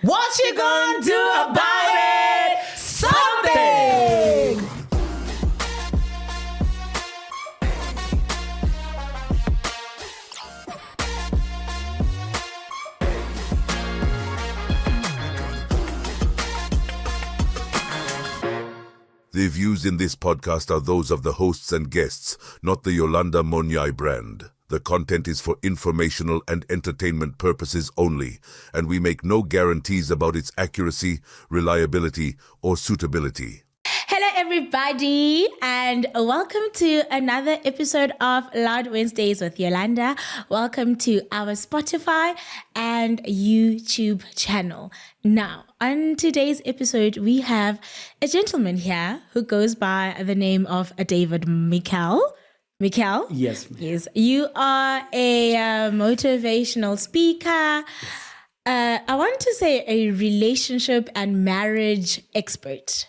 What you gonna do about it? Something! The views in this podcast are those of the hosts and guests, not the Yolanda brand. The content is for informational and entertainment purposes only, and we make no guarantees about its accuracy, reliability, or suitability. Hello, everybody, and welcome to another episode of Loud Wednesdays with Yolanda. Welcome to our Spotify and YouTube channel. Now, on today's episode, we have a gentleman here who goes by the name of David Mikell. Mikell? Yes. Yes. You are a motivational speaker. Yes. I want to say a relationship and marriage expert.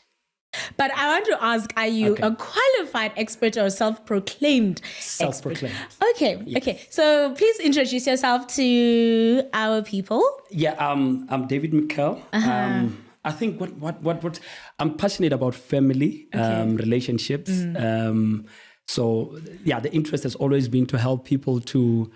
But I want to ask, are you a qualified expert or self-proclaimed expert? Okay, yes. Okay. So please introduce yourself to our people. Yeah, I'm David Mikell. I think what I'm passionate about family, relationships. So yeah, the interest has always been to help people to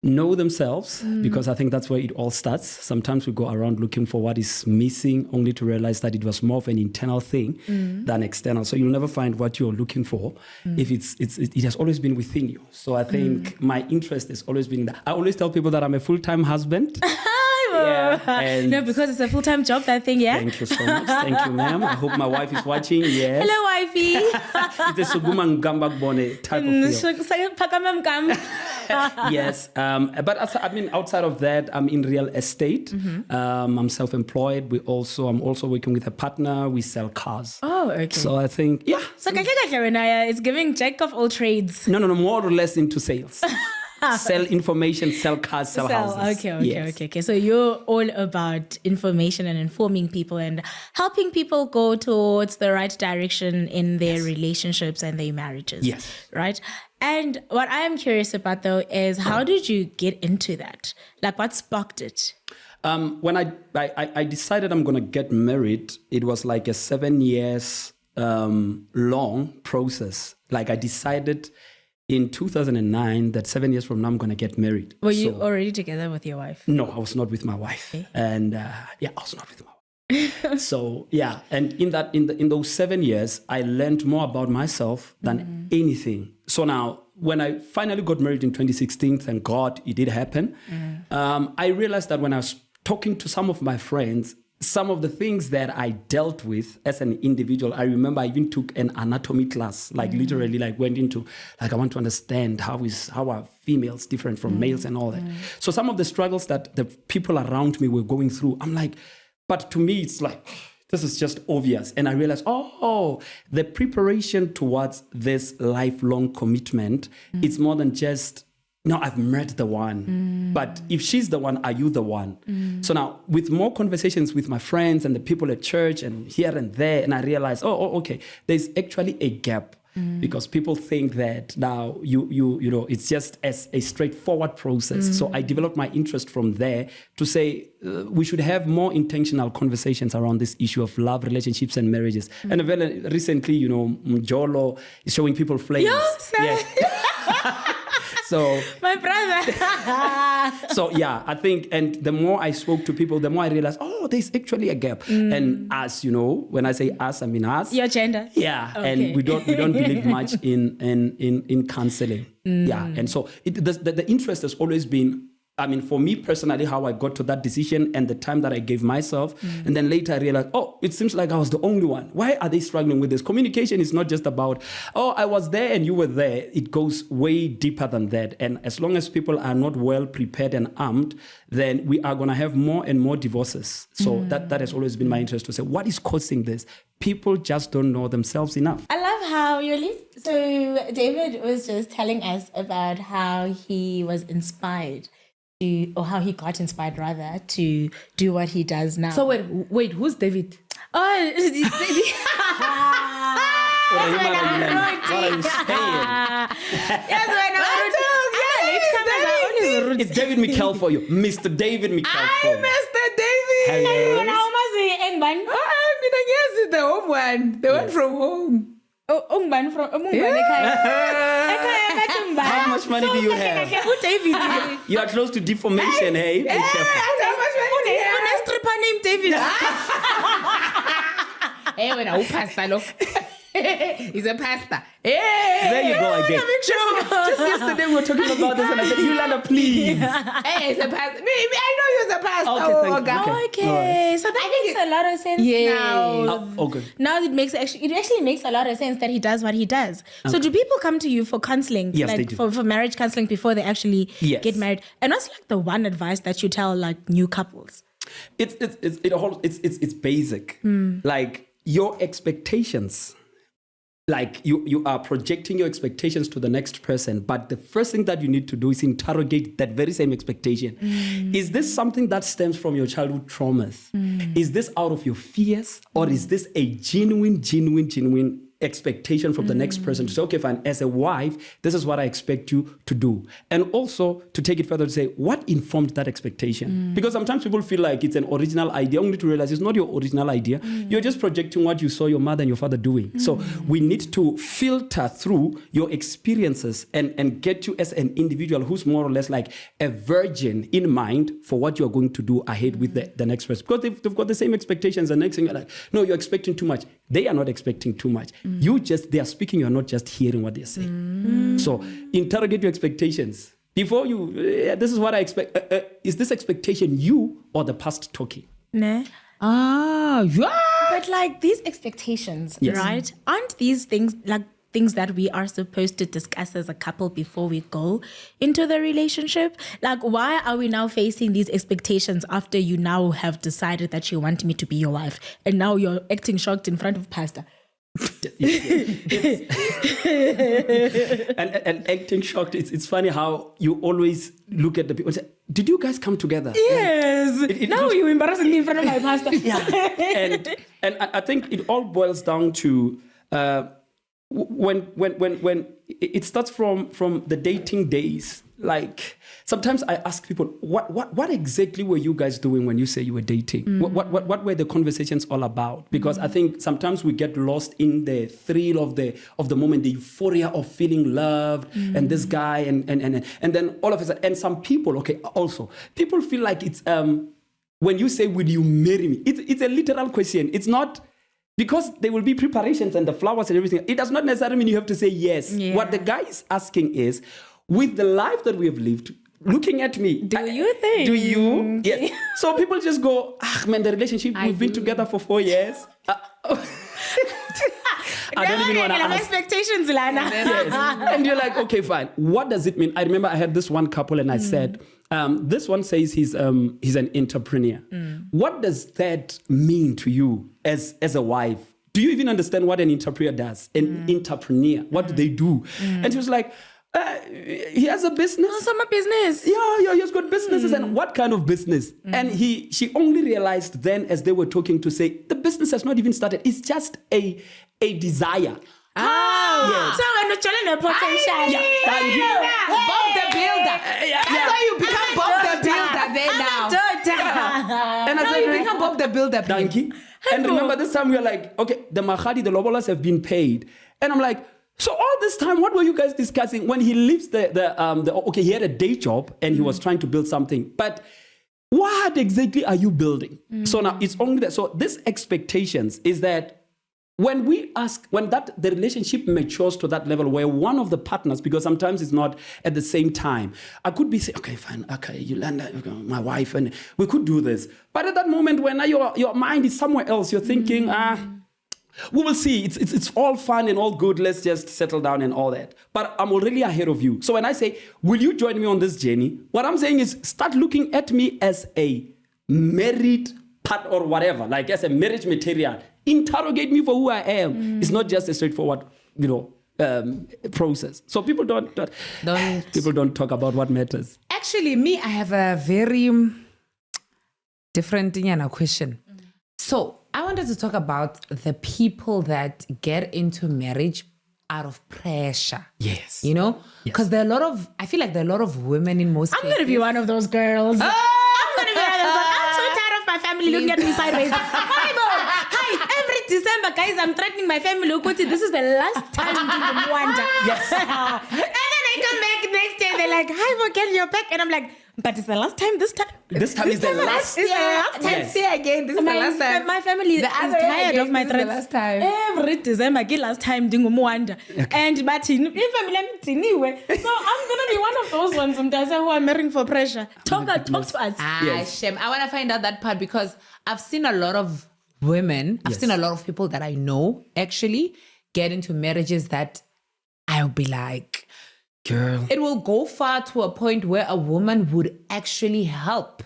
know themselves, because I think that's where it all starts. Sometimes we go around looking for what is missing, only to realize that it was more of an internal thing than external. So you'll never find what you're looking for if it has always been within you. So I think my interest has always been that. I always tell people that I'm a full-time husband. No, because it's a full-time job, that thing, yeah? Thank you so much. Thank you, ma'am. I hope my wife is watching. Yes. Hello, wifey. It's a Suguma Ngamba Bone type of feel. Yes. But outside of that, I'm in real estate. I'm self-employed. I'm also working with a partner. We sell cars. Oh, okay. So I think, yeah. So it's giving jack of all trades. No, more or less into sales. Sell information, sell cars, sell houses. Okay. So you're all about information and informing people and helping people go towards the right direction in their relationships and their marriages. Yes. Right? And what I am curious about, though, is how did you get into that? Like, what sparked it? When I decided I'm going to get married, it was like a 7 years long process. Like, I decided in 2009 that 7 years from now I'm going to get married. Were you already together with your wife? No, I was not with my wife. Okay. And I was not with my wife. So yeah, and in those 7 years, I learned more about myself than anything. So now, when I finally got married in 2016, thank God it did happen. I realized that when I was talking to some of my friends, some of the things that I dealt with as an individual, I remember I even took an anatomy class, literally went into, I want to understand how are females different from males and all that. So some of the struggles that the people around me were going through, I'm like, but to me, it's like, this is just obvious. And I realized, the preparation towards this lifelong commitment, it's more than just, no, I've met the one. But if she's the one, are you the one? So now, with more conversations with my friends and the people at church and here and there, and I realized, okay, there's actually a gap. Because people think that now it's just as a straightforward process. So I developed my interest from there to say we should have more intentional conversations around this issue of love, relationships, and marriages. And very recently, Mjolo is showing people flames. Yes. So my brother. So yeah, I think, and the more I spoke to people, the more I realized, there's actually a gap. And us, when I say us, I mean us. Your gender. Yeah, okay. And we don't believe much in counseling. Yeah, and so the interest has always been, for me personally, how I got to that decision and the time that I gave myself. And then later I realized, it seems like I was the only one. Why are they struggling with this? Communication is not just about, I was there and you were there. It goes way deeper than that. And as long as people are not well prepared and armed, then we are going to have more and more divorces. So that has always been my interest to say, what is causing this? People just don't know themselves enough. I love how so David was just telling us about how he was inspired. Or how he got inspired, rather, to do what he does now. So wait, who's David? What are you saying? It's David Mikell for you. Mr. David Mikell for you. Mr. David. Hello. Ungban? Yes, the home one. The one from home. Oh, Ungban from Ungban. How much money do you have? David. You are close to deformation, hey? Be careful. How much money do you have? A stripper named David. Hey, when I pastor, look. He's a pastor. Hey, there you go again. Just yesterday we were talking about this and I said, Yolanda, please. Hey, he's a pastor. Me, I know you're a pastor. Okay, thank you. Okay. So that makes a lot of sense now. Okay. Now it actually makes a lot of sense that he does what he does. So do people come to you for counseling? Yes, like they do. For marriage counseling before they actually get married? And what's like the one advice that you tell like new couples? It's basic. Like your expectations. Like you are projecting your expectations to the next person, but the first thing that you need to do is interrogate that very same expectation. Is this something that stems from your childhood traumas? Is this out of your fears, or is this a genuine expectation from the next person to say, okay, fine, as a wife, this is what I expect you to do. And also to take it further to say, what informed that expectation? Because sometimes people feel like it's an original idea, only to realize it's not your original idea. You're just projecting what you saw your mother and your father doing. So we need to filter through your experiences and get you as an individual who's more or less like a virgin in mind for what you're going to do ahead with the next person. Because they've got the same expectations. The next thing you're like, no, you're expecting too much. They are not expecting too much. They are speaking, you're not just hearing what they're saying. So interrogate your expectations. Before you, this is what I expect. Is this expectation you or the past talking? Nah. Yeah. But like these expectations, right? Aren't these things like things that we are supposed to discuss as a couple before we go into the relationship? Like, why are we now facing these expectations after you now have decided that you want me to be your wife and now you're acting shocked in front of pastor? and acting shocked. It's funny how you always look at the people and say, did you guys come together? Yes. Now you're embarrassing me in front of my pastor. And I think it all boils down to when it starts from the dating days. Like sometimes I ask people, what exactly were you guys doing when you say you were dating? What were the conversations all about? Because I think sometimes we get lost in the thrill of the moment, the euphoria of feeling loved and this guy and then all of a sudden, and some people, also people feel like it's when you say, will you marry me? It's a literal question. It's not. Because there will be preparations and the flowers and everything. It does not necessarily mean you have to say yes. Yeah. What the guy is asking is, with the life that we have lived, looking at me. Do you think? Do you? Yes. So people just go, man, the relationship, we've been together for 4 years. I don't even want to ask. Expectations, Lana. Yes. And you're like, okay, fine. What does it mean? I remember I had this one couple and I said, this one says he's an entrepreneur. What does that mean to you as a wife? Do you even understand what an entrepreneur does? An entrepreneur, what do they do? And she was like, he has a business. Summer business. Yeah, he's got businesses. And what kind of business? And she only realized then as they were talking to say, the business has not even started. It's just a desire. Yes. So when you're trying to potential. Thank you. Bob the Builder. That's why you become Bob the Builder there now. And I said, you become Bob the Builder. Thank you. And remember this time we were like, okay, the Mahadi, the Lobolas have been paid. And I'm like, so all this time, what were you guys discussing? When he leaves he had a day job and he was trying to build something. But what exactly are you building? So now it's only that. So this expectations is that when the relationship matures to that level where one of the partners, because sometimes it's not at the same time, I could be saying, okay, fine, okay, Yolanda, my wife, and we could do this. But at that moment when your mind is somewhere else, you're thinking, we will see. It's all fun and all good. Let's just settle down and all that. But I'm already ahead of you. So when I say, will you join me on this journey? What I'm saying is start looking at me as a married part or whatever, like as a marriage material. Interrogate me for who I am. It's not just a straightforward, process. So people don't talk about what matters. Actually, me, I have a very different question. So I wanted to talk about the people that get into marriage out of pressure. Yes. Because I feel like there are a lot of women in most cases. I'm going to be one of those girls. I'm going to be one of those girls. I'm so tired of my family looking at me sideways. Bible! December, guys, I'm threatening my family. Ukuthi, this is the last time I'm wonder. Yes. And then I come back next day, they're like, hi, Mikell, you're back. And I'm like, but it's the last time this time. This time is the last. It's the last time. Yes. Say again, this is the last time. My family is tired of my threats. Last time. Every December, last time, Dingumwanda. And but in family, anyway. So I'm gonna be one of those ones sometimes who are marrying for pressure. Talk to us. Shem. I want to find out that part because I've seen a lot of women, I've seen a lot of people that I know actually get into marriages that I'll be like, girl. It will go far to a point where a woman would actually help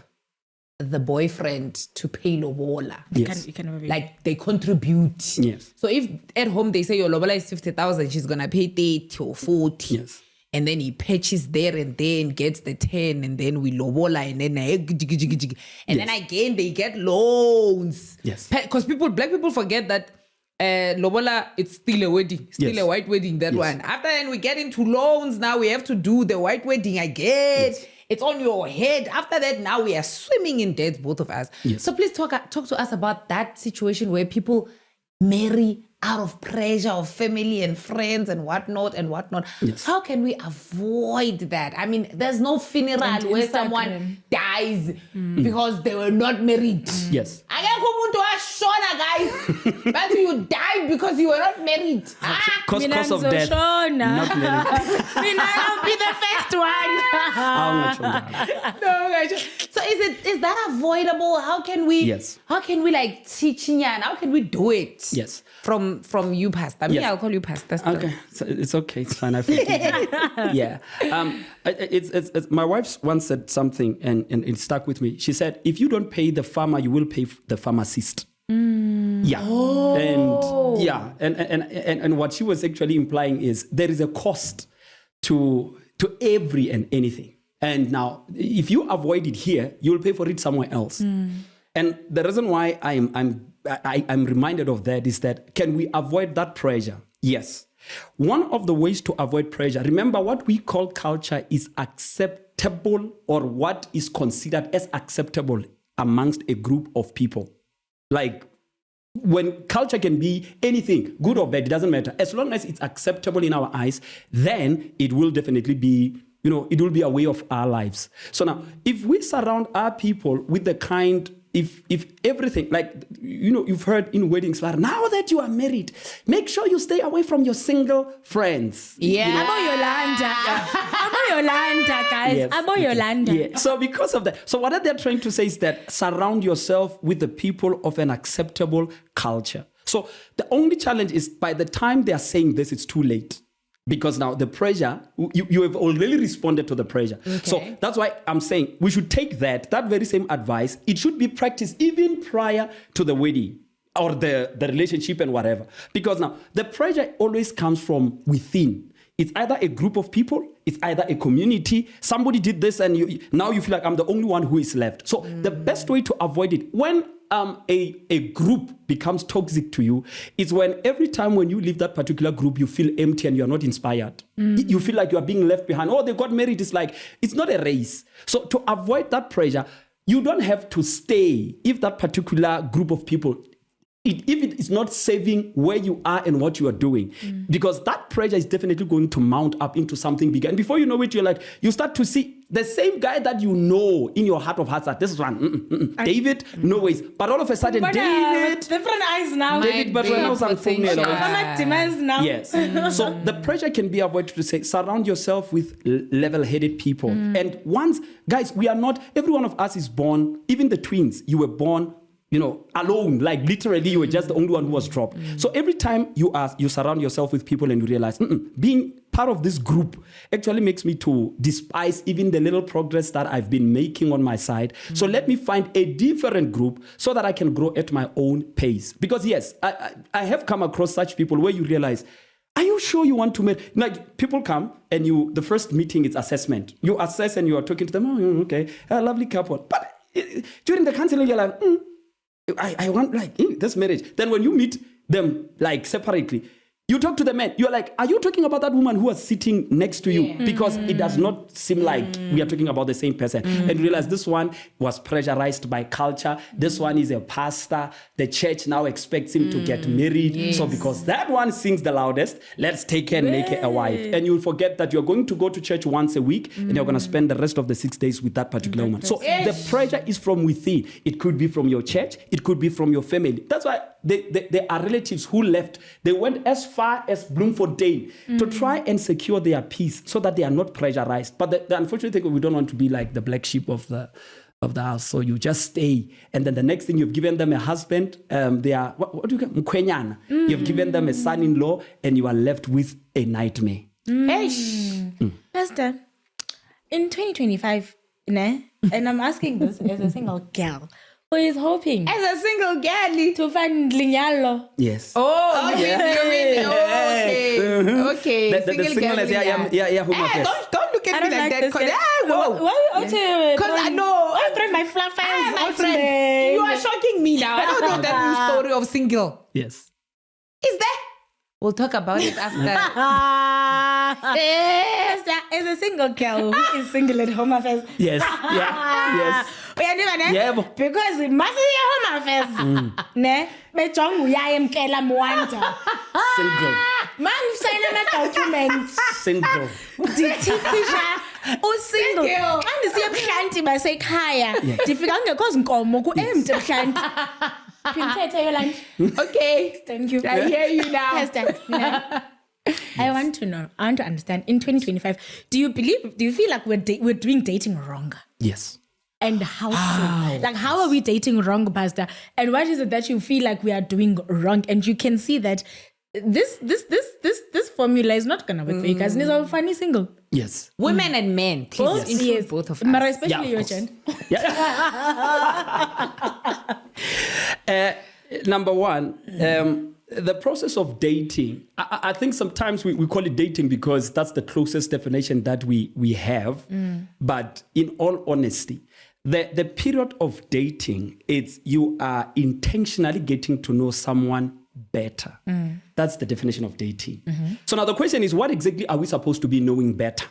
the boyfriend to pay lobola. Yes. Like they contribute. Yes. So if at home they say your lobola is 50,000, she's gonna pay 30 or 40. Yes. And then he patches there and then gets the 10 and then we lobola and then then again they get loans. Yes. Because black people forget that lobola, it's still a wedding, still a white wedding, that one. After then we get into loans, now we have to do the white wedding again. Yes. It's on your head. After that, now we are swimming in debt, both of us. Yes. So please talk to us about that situation where people marry out of pressure of family and friends and whatnot. Yes. How can we avoid that? I mean, there's no funeral where someone dies because they were not married. Yes. Guys, but you died because you were not married. Cause of death. Not married. I'll be the first one. No, guys. So is that avoidable? How can we? Yes. How can we like teach and how can we do it? Yes. From you, Pastor. Me, I'll call you Pastor. Okay, so it's okay. It's fine. I forgive you. Yeah. It's my wife once said something and it stuck with me. She said, "If you don't pay the farmer, you will pay the pharmacist." Yeah. Oh. And what she was actually implying is there is a cost to every and anything. And now, if you avoid it here, you'll pay for it somewhere else. And the reason why I'm reminded of that is that can we avoid that pressure? Yes. One of the ways to avoid pressure, remember what we call culture is acceptable or what is considered as acceptable amongst a group of people. Like when culture can be anything, good or bad, it doesn't matter. As long as it's acceptable in our eyes, then it will definitely be, it will be a way of our lives. So now, if we surround our people with the kind, if everything, like, you've heard in weddings, now that you are married, make sure you stay away from your single friends. Yeah. Abo Yolanda, guys. Yes. Abo Yolanda. Yeah. So because of that, so what they're trying to say is that surround yourself with the people of an acceptable culture. So the only challenge is by the time they are saying this, it's too late. Because now the pressure, you have already responded to the pressure. Okay. So that's why I'm saying we should take that very same advice. It should be practiced even prior to the wedding or the relationship and whatever. Because now the pressure always comes from within. It's either a group of people, it's either a community. Somebody did this and now you feel like I'm the only one who is left. So the best way to avoid it, when a group becomes toxic to you, is when every time when you leave that particular group, you feel empty and you're not inspired. You feel like you are being left behind. Oh, they got married. It's like, it's not a race. So to avoid that pressure, you don't have to stay if that particular group of people, if it is not saving where you are and what you are doing, because that pressure is definitely going to mount up into something bigger. And before you know it, you start to see the same guy that you know in your heart of hearts that this one, David, no ways. But all of a sudden, David, different eyes now. David, but when I was on phone, now. Yes. So the pressure can be avoided to say, surround yourself with level-headed people. And once, guys, we are not, every one of us is born, even the twins, you were born alone, like literally you were just the only one who was dropped. So every time you surround yourself with people and you realize being part of this group actually makes me to despise even the little progress that I've been making on my side. So let me find a different group so that I can grow at my own pace. Because yes, I have come across such people where you realize, are you sure you want to make, like people come and the first meeting is assessment. You assess and you are talking to them, oh, okay, a lovely couple. But during the counseling, you're like, I want like this marriage. Then when you meet them like separately, You talk to the men, you're like, are you talking about that woman who was sitting next to you? Because it does not seem like we are talking about the same person. And you realize this one was pressurized by culture. This one is a pastor. The church now expects him to get married. Yes. So because that one sings the loudest, let's take her and make her a wife. And you'll forget that you're going to go to church once a week and you're going to spend the rest of the 6 days with that particular woman. So the pressure is from within. It could be from your church. It could be from your family. That's why there are relatives who left. They went as far as Bloemfontein to try and secure their peace so that they are not pressurized. But the unfortunate thing, we don't want to be like the black sheep of the house. So you just stay. And then the next thing, you've given them a husband. They are, what do you call Mkwenyana? You've given them a son-in-law and you are left with a nightmare. Pastor, in 2025, and I'm asking this as a single girl who is hoping As a single girl. to find Linyalo. Yes. Oh, you mean, okay. The singleness, home affairs. Don't look I at don't me like that. this Cause, girl. whoa. Why are you Because I know. I bring my fluffers My out friend, today. you are shocking me now. I don't know that new story of single. Yes. Is there? We'll talk about it after. Yes, as a single girl who is single at home affairs. Yes. Yes. Yeah, but- Because it must be a home affairs. Ne? Bejong uyayemkela Mwanda. Single. Sign my documents. Single. Ndithikisha usingle. Thank you. Xa ndisiya ebuhlanti basekhaya ndifika kungekho zinkomo ku-empty ebuhlanti. Phinthethe Yolanda. Okay. Thank you. I hear you now. Pastor, I want to understand, in 2025, do you feel like we're doing dating wrong? Yes. And how so? Like, how are we dating wrong, Pastor? And what is it that you feel like we are doing wrong? And you can see that this formula is not gonna work for you guys. And it's all funny single. Yes. Women and men, please include both of us. But especially your of course. gen. Number one, the process of dating, I think sometimes we call it dating because that's the closest definition that we have. But in all honesty, the period of dating, it's you are intentionally getting to know someone better. That's the definition of dating. So now the question is, what exactly are we supposed to be knowing better?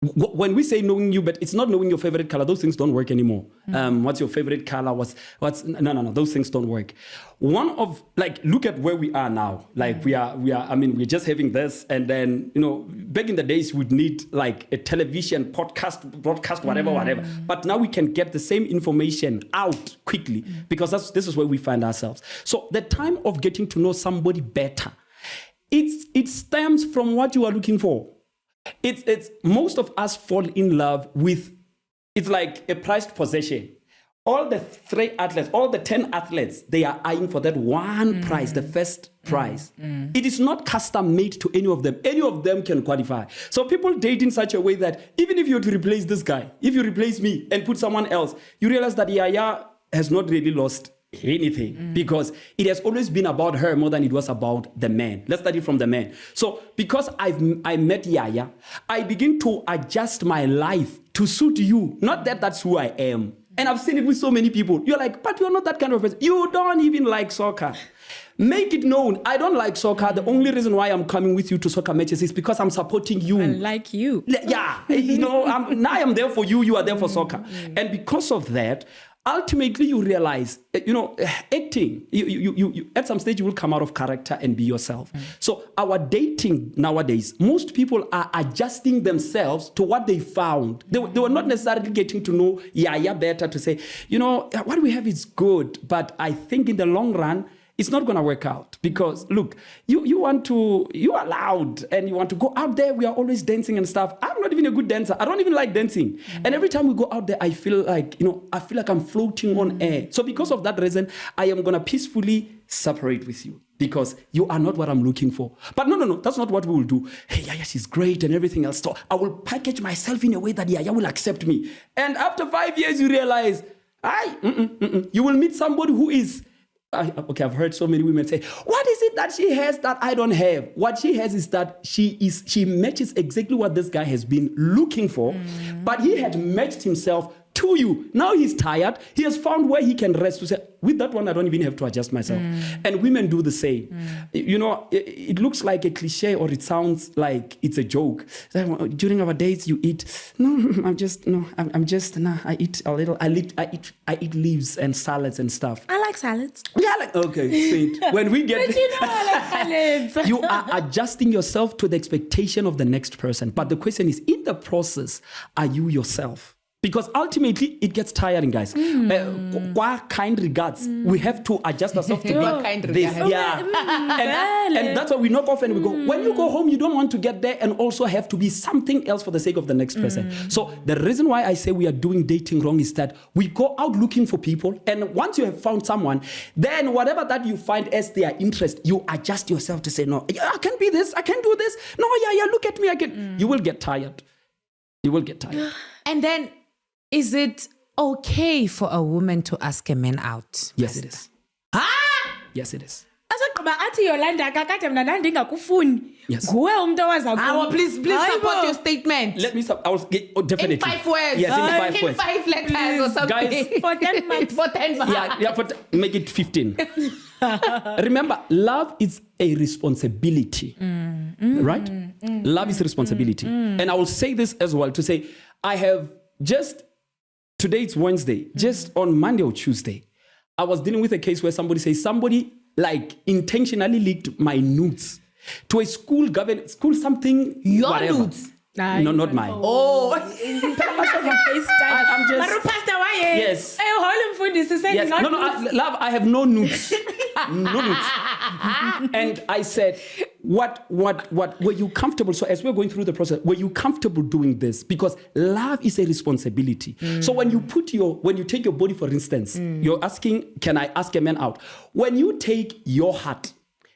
When we say knowing you, but it's not knowing your favorite color. Those things don't work anymore. What's your favorite color? No. Those things don't work. One of look at where we are now. We're just having this, and then back in the days we'd need a television podcast, broadcast, whatever. But now we can get the same information out quickly because this is where we find ourselves. So the time of getting to know somebody better, it stems from what you are looking for. It's most of us fall in love with, it's like a prized possession. All the 10 athletes, they are eyeing for that one prize, the first prize. It is not custom made to any of them. Any of them can qualify. So people date in such a way that even if you were to replace this guy, if you replace me and put someone else, you realize that Yaya has not really lost anything because it has always been about her more than it was about the man. Let's study from the man. So because I met Yaya, I begin to adjust my life to suit you. Not that that's who I am. And I've seen it with so many people. You're like, but you're not that kind of person. You don't even like soccer. Make it known. I don't like soccer. The only reason why I'm coming with you to soccer matches is because I'm supporting you. I like you. Yeah. Now I am there for you. You are there for soccer. And because of that, ultimately you realize, acting, you at some stage you will come out of character and be yourself. So our dating nowadays, most people are adjusting themselves to what they found. They were not necessarily getting to know Yaya better to say, what we have is good, but I think in the long run, it's not going to work out because look, you are loud and you want to go out there. We are always dancing and stuff. I'm not even a good dancer. I don't even like dancing. And every time we go out there, I feel like I'm floating on air. So because of that reason, I am going to peacefully separate with you because you are not what I'm looking for. But no, that's not what we will do. Hey, Yaya, she's great and everything else. So I will package myself in a way that Yaya will accept me. And after 5 years, you realize, you will meet somebody who is, I've heard so many women say, what is it that she has that I don't have? What she has is that she matches exactly what this guy has been looking for, but he had matched himself to you. Now he's tired. He has found where he can rest to say, with that one, I don't even have to adjust myself. And women do the same. You know, it looks like a cliche or it sounds like it's a joke. During our dates, you eat. I eat a little. I eat leaves and salads and stuff. I like salads. Yeah, okay, sweet. When we get, But you know I like salads. you are adjusting yourself to the expectation of the next person. But the question is, in the process, are you yourself? Because ultimately, it gets tiring, guys. Kind regards. We have to adjust ourselves to Kind this. regards. Yeah. And that's why we knock off and we go, when you go home, you don't want to get there and also have to be something else for the sake of the next person. So the reason why I say we are doing dating wrong is that we go out looking for people. And once you have found someone, then whatever that you find as their interest, you adjust yourself to say, no, I can be this. I can do this. No, yeah, look at me. I can. You will get tired. You will get tired. And then, is it okay for a woman to ask a man out? Yes, it is. Yes, it is. Asogqiba athi Yolanda kakade mna ndingakufuni. Yes. Nguwe umuntu owaza kum. Please support your statement. Let me stop. I was definitely. In 5 words. Yes, in 5 in words. 5 letters or something. Guys, For 10 months. For 10 months. Yeah, make it 15. Remember, love is a responsibility, right? Love is a responsibility. And I will say this as well to say, I have today it's Wednesday, just on Monday or Tuesday, I was dealing with a case where somebody like intentionally leaked my nudes to a school something, Your whatever. nudes? No, not mine. Oh. I'm just. Yes. Yes. No, love, I have no nudes. No nudes. And I said, what were you comfortable? So as we're going through the process, were you comfortable doing this? Because love is a responsibility. So when you take your body, for instance, you're asking, can I ask a man out? When you take your heart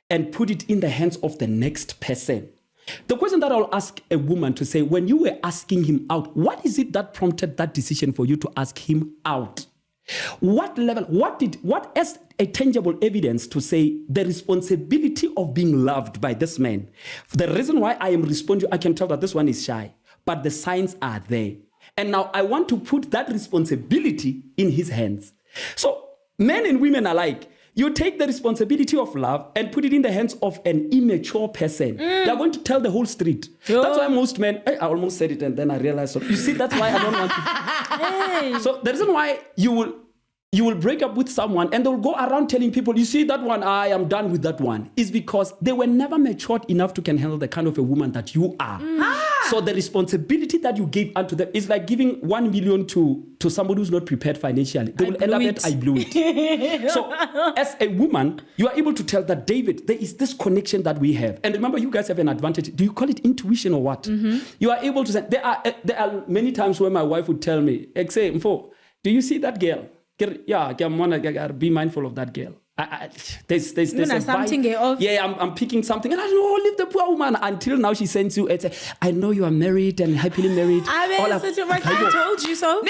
and put it in the hands of the next person, the question that I'll ask a woman to say, when you were asking him out, what is it that prompted that decision for you to ask him out? What level, what as a tangible evidence to say the responsibility of being loved by this man? The reason why I am responding, I can tell that this one is shy, but the signs are there. And now I want to put that responsibility in his hands. So men and women alike, you take the responsibility of love and put it in the hands of an immature person. They're going to tell the whole street. That's why most men, I almost said it and then I realized, you see, that's why I don't want to. So the reason why you will break up with someone and they'll go around telling people, you see that one, I am done with that one, is because they were never matured enough to can handle the kind of a woman that you are. So the responsibility that you gave unto them is like giving 1 million to somebody who's not prepared financially. They will end up at, I blew it. So as a woman, you are able to tell that, David, there is this connection that we have. And remember, you guys have an advantage. Do you call it intuition or what? You are able to say, there are many times where my wife would tell me, do you see that girl? Yeah, be mindful of that girl. There's a vibe. Yeah, I'm picking something, and I don't know, leave the poor woman until now she sends you and say, I know you are married and happily married. I told you so. I told you so.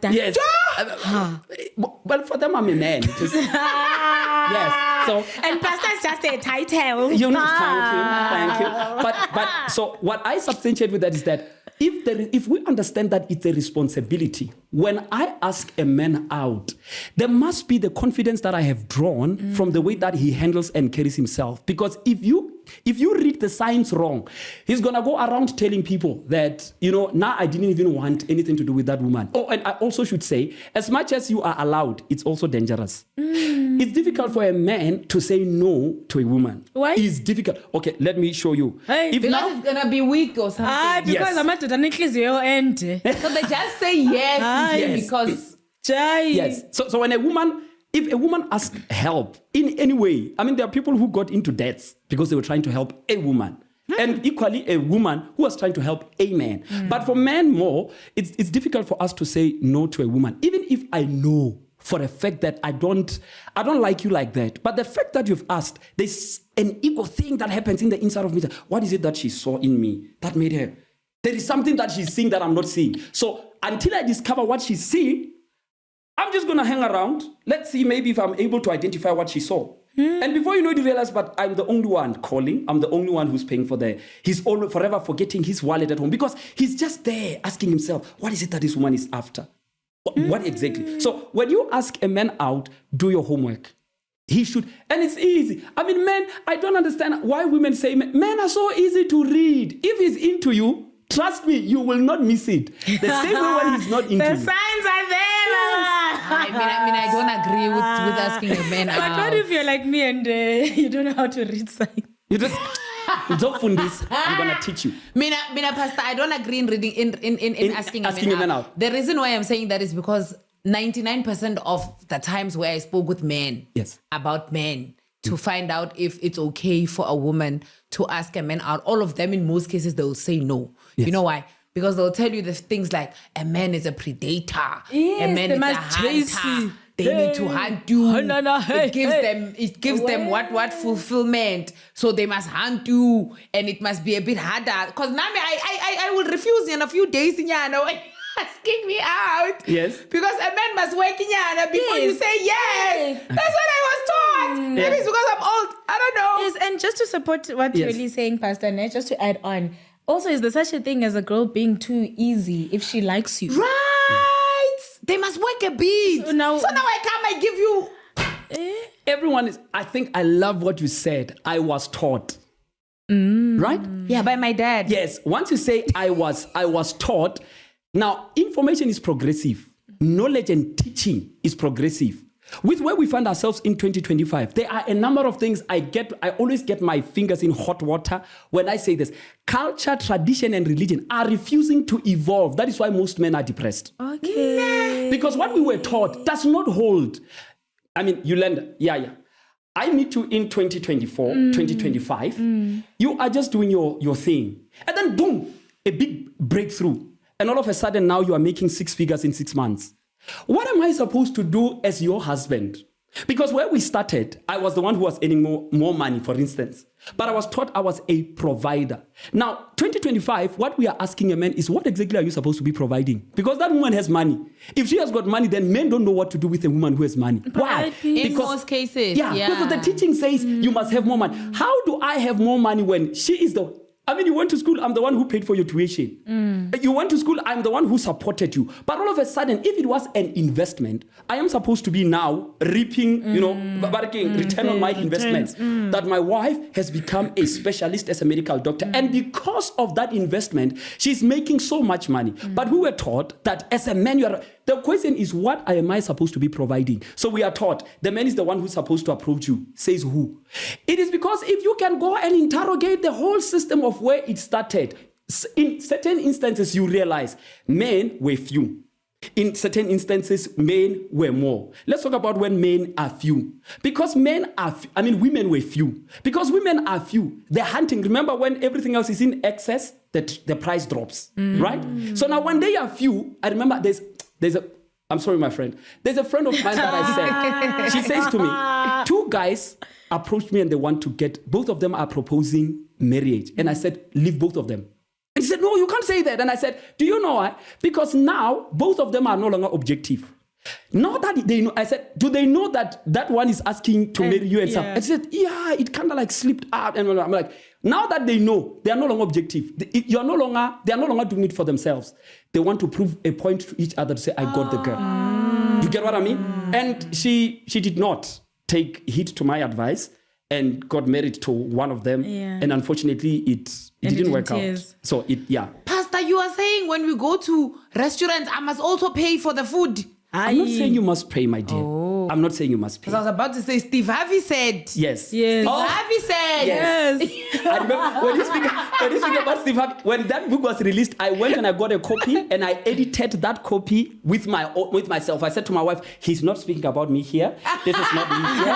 Yes. Well, for them, I'm a man. Yes. So, and pastor is just a title. You know, thank you. But so what I substantiate with that is that if we understand that it's a responsibility, when I ask a man out, there must be the confidence that I have drawn from the way that he handles and carries himself. Because if you read the signs wrong, he's going to go around telling people that, now I didn't even want anything to do with that woman. Oh, and I also should say, as much as you are allowed, it's also dangerous. It's difficult for a man to say no to a woman. Why? It's difficult. Okay, let me show you. Because it's going to be weak or something. Because I'm at the end. So they just say yes because... Yes. So when if a woman asks help in any way, I mean, there are people who got into debts because they were trying to help a woman. And equally, a woman who was trying to help a man. But for men more, it's difficult for us to say no to a woman. Even if I know for a fact that I don't like you like that. But the fact that you've asked, there's an ego thing that happens in the inside of me. What is it that she saw in me that made her? There is something that she's seeing that I'm not seeing. So until I discover what she's seeing, I'm just going to hang around. Let's see maybe if I'm able to identify what she saw. And before you know it, you realize, but I'm the only one calling. I'm the only one who's paying for he's always forever forgetting his wallet at home because he's just there asking himself, what is it that this woman is after? What exactly? So when you ask a man out, do your homework. He should, and it's easy. I mean, men, I don't understand why women say men are so easy to read. If he's into you, trust me, you will not miss it. The same way when he's not into The you. signs are there. I don't agree with asking a man But out. what if you're like me and you don't know how to read signs? You just don't fund this. I'm gonna teach you. Mina, Pastor, I don't agree in reading in asking a man out. The reason why I'm saying that is because 99% of the times where I spoke with men about men to find out if it's okay for a woman to ask a man out, all of them in most cases they will say no. Yes. You know why? Because they'll tell you the things like a man is a predator, a man is a hunter. They need to hunt you. It gives them what fulfillment. So they must hunt you, and it must be a bit harder. Because now I will refuse in a few days in Yana asking me out. Yes. Because a man must work in Yana before you say yes. That's what I was taught. Maybe it's because I'm old. I don't know. Yes, and just to support what you're really saying, Pastor Ned, just to add on. Also, is there such a thing as a girl being too easy if she likes you? Right. They must work a bit. So now I come, I give you. Everyone is, I think I love what you said. I was taught. Right? Yeah, by my dad. Yes. Once you say I was taught, now information is progressive. Knowledge and teaching is progressive. With where we find ourselves in 2025, there are a number of things I always get my fingers in hot water when I say this. Culture, tradition, and religion are refusing to evolve. That is why most men are depressed. Okay. Because what we were taught does not hold. I mean, Yolanda, I meet you in 2024, 2025. You are just doing your thing. And then boom, a big breakthrough. And all of a sudden now you are making 6 figures in 6 months. What am I supposed to do as your husband? Because where we started, I was the one who was earning more money, for instance. But I was taught I was a provider. Now, 2025, what we are asking a man is, what exactly are you supposed to be providing? Because that woman has money. If she has got money, then men don't know what to do with a woman who has money. Why? In most cases. Yeah, because the teaching says you must have more money. How do I have more money when she is you went to school, I'm the one who paid for your tuition. You went to school, I'm the one who supported you. But all of a sudden, if it was an investment, I am supposed to be now reaping, return on my investment. That my wife has become a specialist as a medical doctor. And because of that investment, she's making so much money. But we were taught that as a man, the question is, what am I supposed to be providing? So we are taught the man is the one who's supposed to approach you. Says who? It is because if you can go and interrogate the whole system of where it started, in certain instances you realize men were few. In certain instances, men were more. Let's talk about when men are few. Because women were few. Because women are few. They're hunting. Remember when everything else is in excess, the price drops, right? So now when they are few, I remember I'm sorry, my friend. There's a friend of mine that I said, she says to me, 2 guys approached me and they want to both of them are proposing marriage. And I said, leave both of them. And he said, no, you can't say that. And I said, do you know why? Because now both of them are no longer objective. Now that they know, I said, do they know that one is asking to marry you and stuff? And she said, yeah, it kind of like slipped out. And I'm like, now that they know, they are no longer objective. They are no longer doing it for themselves. They want to prove a point to each other to say, I got the girl. You get what I mean? And she did not take heed to my advice and got married to one of them. Yeah. And unfortunately, it didn't work out. So Pastor, you are saying when we go to restaurants, I must also pay for the food. I'm not saying you must pay, my dear. I'm not saying you must pay. Because I was about to say, Steve Harvey said. Yes. Steve Harvey said. Yes. I remember when you speak about Steve Harvey, when that book was released, I went and I got a copy and I edited that copy with myself. I said to my wife, he's not speaking about me here. This is not me here.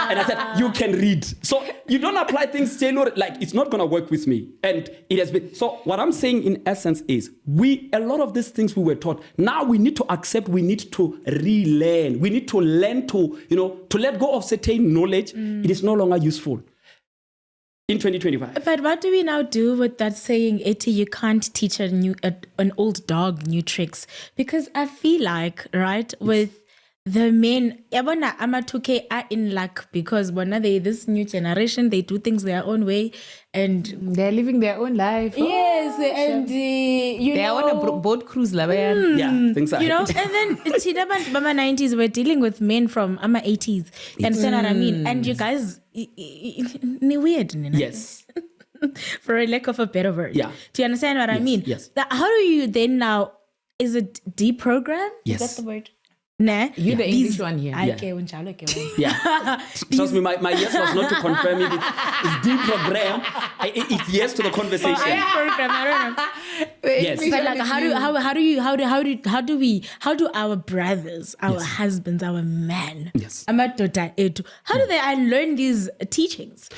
And I said, you can read. So you don't apply things, like it's not going to work with me. And it has been. So what I'm saying in essence is, a lot of these things we were taught, now we need to accept, we need to relearn. We need to learn to let go of certain knowledge. It is no longer useful in 2025. But what do we now do with that saying, Eti, you can't teach an old dog new tricks? Because I feel like, right, with the men, yabona ama 2K are in luck because this new generation, they do things their own way and they're living their own life. Yes, and they are on a boat cruise, Yeah, things like and then Mama 90s were dealing with men from 80s. You understand what I mean? And you guys, ni weird, Yes. for a lack of a better word. Yeah. Do you understand what I mean? Yes. How do you then now? Is it deprogram? Yes. Is that the word? Nah. You the English one here. Yeah. Trust me, my yes was not to confirm if it's deprogram. It's yes to the conversation. I don't know. Yes. But like, how do our brothers, our husbands, our men, Yes. how do they unlearn these teachings?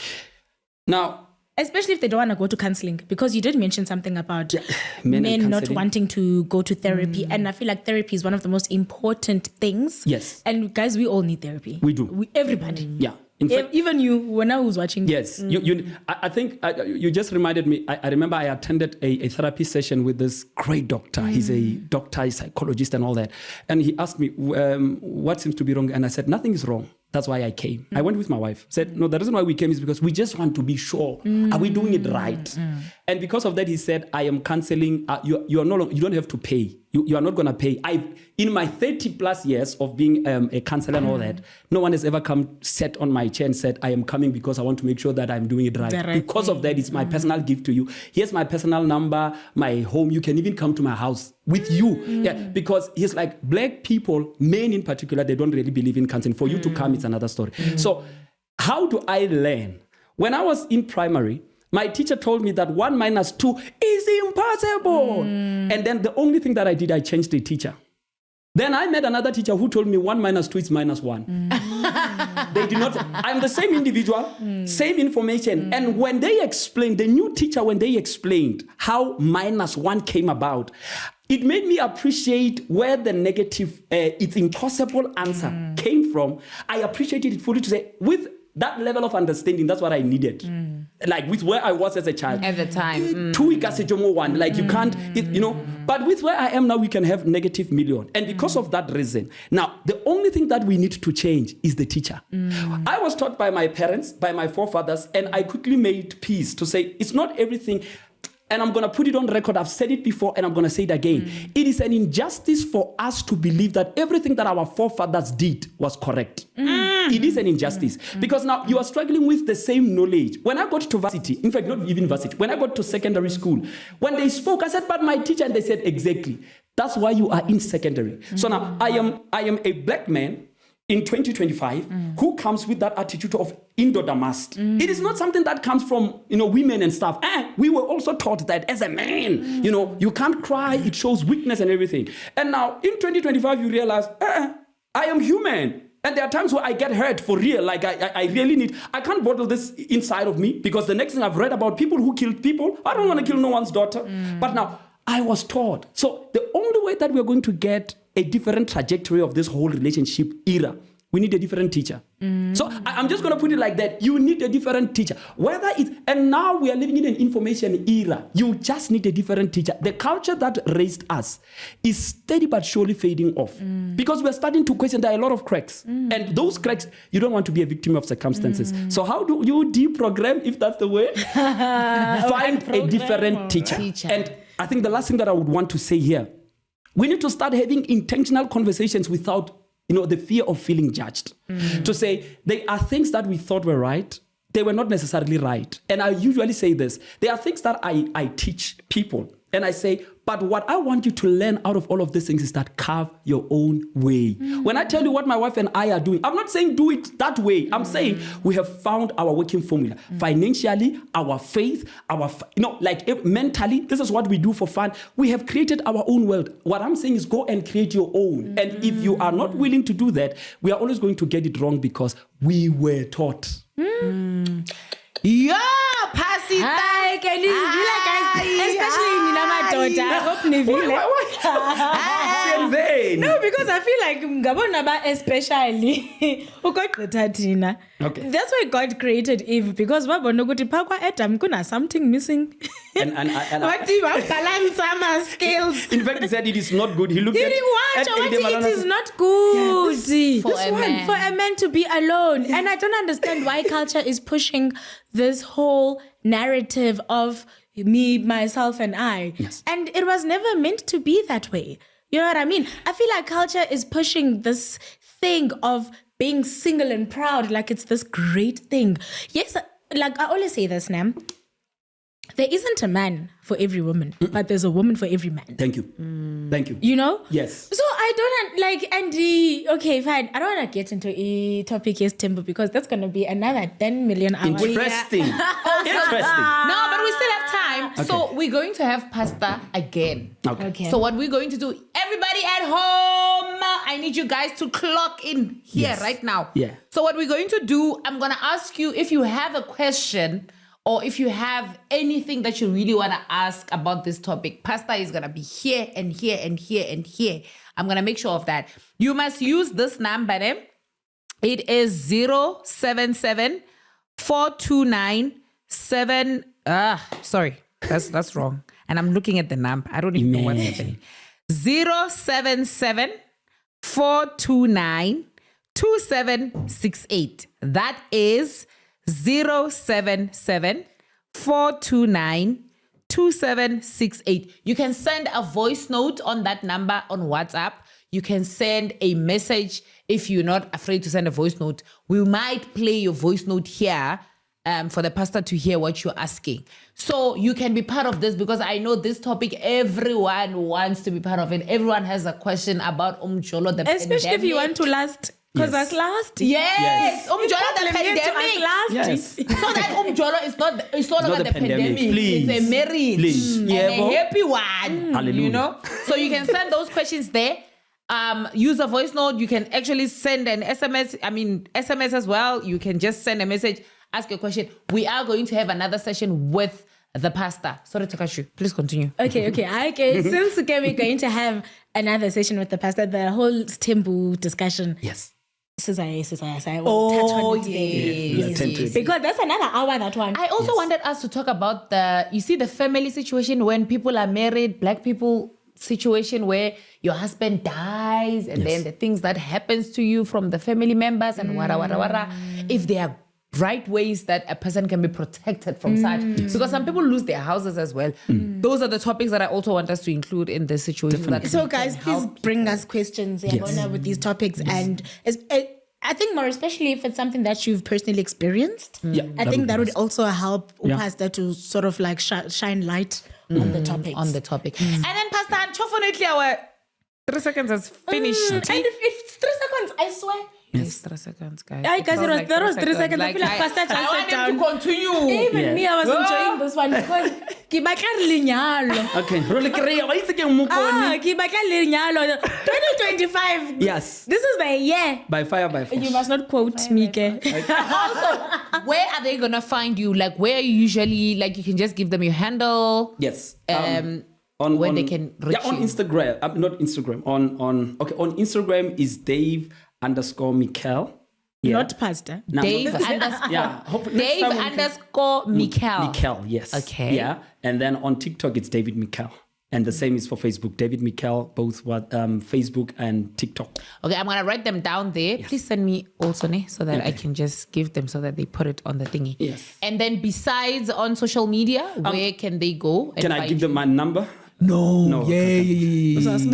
Now, especially if they don't want to go to counseling, because you did mention something about men not wanting to go to therapy. And I feel like therapy is one of the most important things. Yes. And guys, we all need therapy. We do. Everybody. Yeah. In fact, even you, when I was watching. Yes. I think you just reminded me. I remember I attended a therapy session with this great doctor. He's a doctor, he's a psychologist and all that. And he asked me, what seems to be wrong? And I said, nothing is wrong. That's why I came. I went with my wife. Said, no, the reason why we came is because we just want to be sure. Are we doing it right? And because of that, he said, I am canceling. You are no longer, you don't have to pay. You are not going to pay. In my 30 plus years of being a counselor and all that, no one has ever come sat on my chair and said, I am coming because I want to make sure that I'm doing it right. Because of that, it's my personal gift to you. Here's my personal number, my home. You can even come to my house with you. Yeah, because he's like, black people, men in particular, they don't really believe in counseling. For you to come, it's another story. So how do I learn? When I was in primary, my teacher told me that 1 minus 2 is impossible. And then the only thing that I did, I changed the teacher. Then I met another teacher who told me 1 minus 2 is minus 1. They did not. I'm the same individual, same information. And when they explained, the new teacher, when they explained how minus 1 came about, it made me appreciate where the negative, it's impossible answer came from. I appreciated it fully to say, with that level of understanding, that's what I needed. Like with where I was as a child. At the time. 2 1. Like you can't, but with where I am now, we can have negative million. And because of that reason, now the only thing that we need to change is the teacher. I was taught by my parents, by my forefathers, and I quickly made peace to say, it's not everything. And I'm going to put it on record. I've said it before and I'm going to say it again. It is an injustice for us to believe that everything that our forefathers did was correct. It is an injustice. Because now you are struggling with the same knowledge. When I got to varsity, in fact, not even varsity, when I got to secondary school, when they spoke, I said, but my teacher, and they said, exactly. That's why you are in secondary. So now I am a black man in 2025 who comes with that attitude of indoor-damast. It is not something that comes from women and stuff. We were also taught that as a man, you can't cry, it shows weakness and everything. And now in 2025 you realize I am human. And there are times where I get hurt for real. Like I really I can't bottle this inside of me, because the next thing I've read about people who killed people, I don't want to kill no one's daughter. But now I was taught. So the only way that we're going to get a different trajectory of this whole relationship era, we need a different teacher. So I'm just going to put it like that. You need a different teacher. And now we are living in an information era. You just need a different teacher. The culture that raised us is steady but surely fading off. Because we're starting to question, there are a lot of cracks. And those cracks, you don't want to be a victim of circumstances. So how do you deprogram, if that's the way? Find a different teacher. And I think the last thing that I would want to say here, we need to start having intentional conversations without the fear of feeling judged. To say, there are things that we thought were right, they were not necessarily right. And I usually say this, there are things that I teach people, and I say, but what I want you to learn out of all of these things is that carve your own way. When I tell you what my wife and I are doing, I'm not saying do it that way. I'm saying we have found our working formula. Financially, our faith, mentally, this is what we do for fun. We have created our own world. What I'm saying is go and create your own. And if you are not willing to do that, we are always going to get it wrong because we were taught. Yeah, pass it. Hi, can you be like guys? especially in Namadoda. I hope Neville. No, because I feel like Gabonaba especially. Okay. That's why God created Eve, because Adam kuna something missing. And What do you have balance some scales? in fact, he said it is not good. He looked at It is not good For a man. for a man to be alone. And I don't understand why culture is pushing this whole narrative of me, myself, and I. Yes. And it was never meant to be that way. You know what I mean? I feel like culture is pushing this thing of being single and proud, like it's this great thing. Yes, like I always say this, Nam. There isn't a man for every woman, but there's a woman for every man. Thank you. Thank you. You know? Yes. So I don't like, okay, fine. I don't want to get into a topic, yes, Timbo, because that's going to be another 10 million hours. Interesting. Interesting. No, but we still have time. Okay. So we're going to have pasta again. Okay. So what we're going to do, everybody at home, I need you guys to clock in here right now. Yeah. So what we're going to do, I'm going to ask you if you have a question or if you have anything that you really want to ask about this topic. Pasta is going to be here and here and here and here. I'm going to make sure of that. You must use this number. It is 077 429 7. Sorry, that's wrong. And I'm looking at the number. I don't even know what's happening. 077 429 2768. That is 077 429 2768. You can send a voice note on that number on WhatsApp. You can send a message if you're not afraid to send a voice note. We might play your voice note here for the pastor to hear what you're asking. So you can be part of this, because I know this topic, everyone wants to be part of it. Everyone has a question about Umjolo, the Especially pandemic. if you want to last. Because that's last. Yes. Umjolo, the pandemic. Yes. So that Umjolo is not about the pandemic. Please. It's a marriage. Please. And Yeah, a happy one. Hallelujah. You know? So you can send those questions there. Use a voice note. You can actually send an SMS. SMS as well. You can just send a message, ask your question. We are going to have another session with the pastor. Sorry, Takashu. Please continue. Okay. Since we're going to have another session with the pastor, the whole Timbu discussion. Yes. I will touch on it today. Yes. Because that's another hour, that one. I also wanted us to talk about the family situation when people are married, black people situation where your husband dies and then the things that happens to you from the family members and wara. If there are right ways that a person can be protected from such. Because some people lose their houses as well. Those are the topics that I also want us to include in this situation. That So we guys, can please help bring us questions with these topics. And I think more especially if it's something that you've personally experienced. Yeah, I think that would also help Pastor to sort of like shine light on the topics. And then Pastor, unfortunately our 3 seconds has finished. And if it's 3 seconds, I swear. Yes, 3 seconds, guys. Yeah, guys, that was 3 seconds. I feel like Pastor just I sat want down. him to continue. Even me, I was enjoying this one because ke batla lenyalo. Okay. Role kreya ba itse ke mokoni. Ke batla lenyalo. 2025. Yes. This is the year. By fire, by force. You must not quote me, ke. Also, where are they gonna find you? Like, where are you usually? Like, you can just give them your handle. Yes. Where they can reach on you. Instagram. Not Instagram. On Instagram is Dave_Mikell. Yeah. Not Pastor. No, Dave no. underscore Yeah. Next time we can- Mikell. Mikell, yes. Okay. Yeah. And then on TikTok, it's David Mikell. And the same is for Facebook. David Mikell, both Facebook and TikTok. Okay, I'm gonna write them down there. Yes. Please send me also, so that I can just give them so that they put it on the thingy. Yes. And then besides on social media, where can they go? Can I give them my number? No. No. Yay. It's a Yo,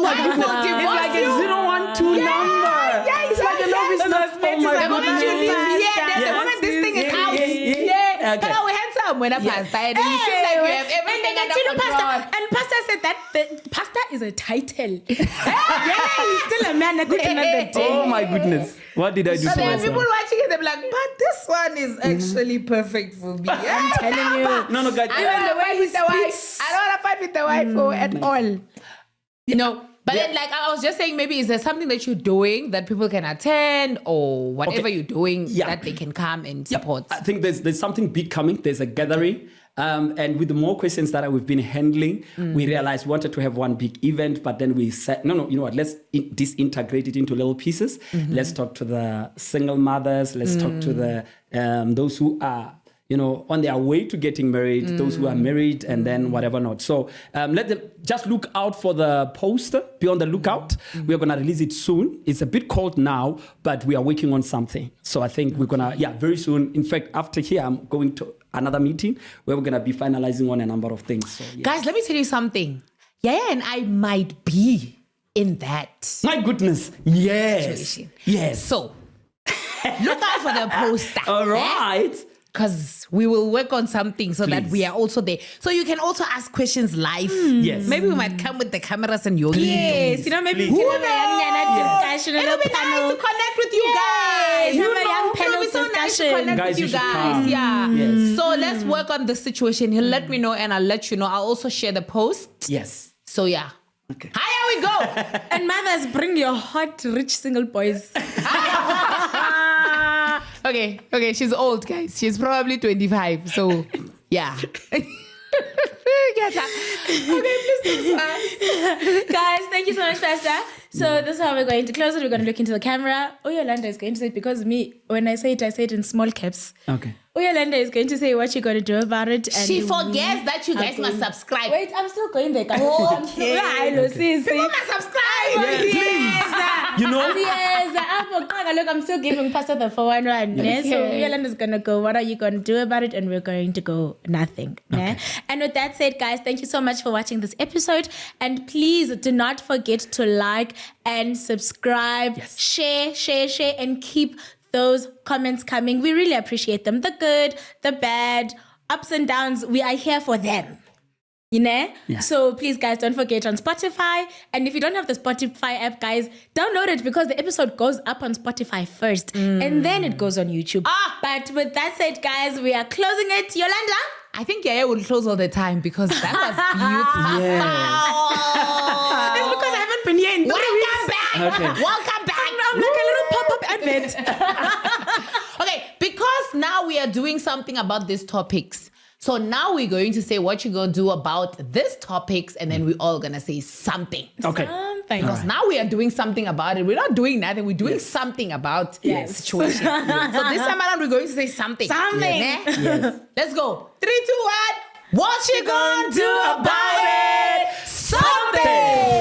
my goodness. It's like a 012 number. Yeah, it's like a novice number. Oh my The moment you leave here, the moment this thing is out. Yeah. Okay. But we handsome when I passed. And you seem like you have everything under control. And Pastor said that the pastor is a title. He's still a man. I couldn't the day. Oh my goodness. What did I do So to there are myself? people watching it, they're like, but this one is actually perfect for me. I'm telling you. No, guys. I don't want to fight with the wife. I don't want to fight with the wife at all. You know, But then, like I was just saying, maybe is there something that you're doing that people can attend or whatever you're doing that they can come and support? I think there's something big coming. There's a gathering. And with the more questions that we've been handling, we realized we wanted to have one big event, but then we said, no, you know what, let's disintegrate it into little pieces. Let's talk to the single mothers. Let's talk to the those who are, you know, on their way to getting married, those who are married, and then whatever not. So let them just look out for the poster. Be on the lookout. We're going to release it soon. It's a bit cold now, but we are working on something. So I think we're going to, very soon. In fact, after here, I'm going to another meeting where we're going to be finalizing on a number of things. So, Guys, let me tell you something. Yaya and I might be in that. My goodness. Yes. Situation. Yes. So, look out for the poster. All right. Because we will work on something so that we are also there. So you can also ask questions live. Yes. Maybe we might come with the cameras and yogi. Yes, you know, maybe we can have a discussion. It'll be nice to connect with you guys. Have a young panel it'll be so nice to discussion. connect Guys, with you you should guys. come. Yeah. Yes. So let's work on the situation. He'll let me know and I'll let you know. I'll also share the post. Yes. So yeah. Okay. Here we go. And mothers, bring your hot, rich single boys. Okay, she's old, guys. She's probably 25. So, yeah. Okay, please. Guys, thank you so much, Pastor. So this is how we're going to close it. We're going to look into the camera. Yolanda is going to say, because when I say it in small caps. Okay. Yolanda is going to say what you're going to do about it. And She forgets that you guys must subscribe. Wait, I'm still going there. Okay. People must subscribe. Yes. You know? Yes. Look, I'm still giving Pastor the 411. Yes. So Yolanda's going to go, what are you going to do about it? And we're going to go, nothing. Okay. And with that said, guys, thank you so much for watching this episode. And please do not forget to like and subscribe, share, and keep those comments coming. We really appreciate them. The good, the bad, ups and downs, we are here for them. You know? Yeah. So please, guys, don't forget on Spotify. And if you don't have the Spotify app, guys, download it because the episode goes up on Spotify first. And then it goes on YouTube. But with that said, guys, we are closing it. Yolanda? I think Yaya will close all the time because that was beautiful. It's because I haven't been here in 3 weeks. Okay. Welcome back. I'm like a little pop-up advert. Okay, because now we are doing something about these topics. So now we're going to say what you're going to do about these topics, and then we're all going to say something. Okay. Because now we are doing something about it. We're not doing nothing. We're doing something about the situation. So this time around, we're going to say something. Something. Yes. Let's go. 3, 2, 1. What you gonna do about it? Something.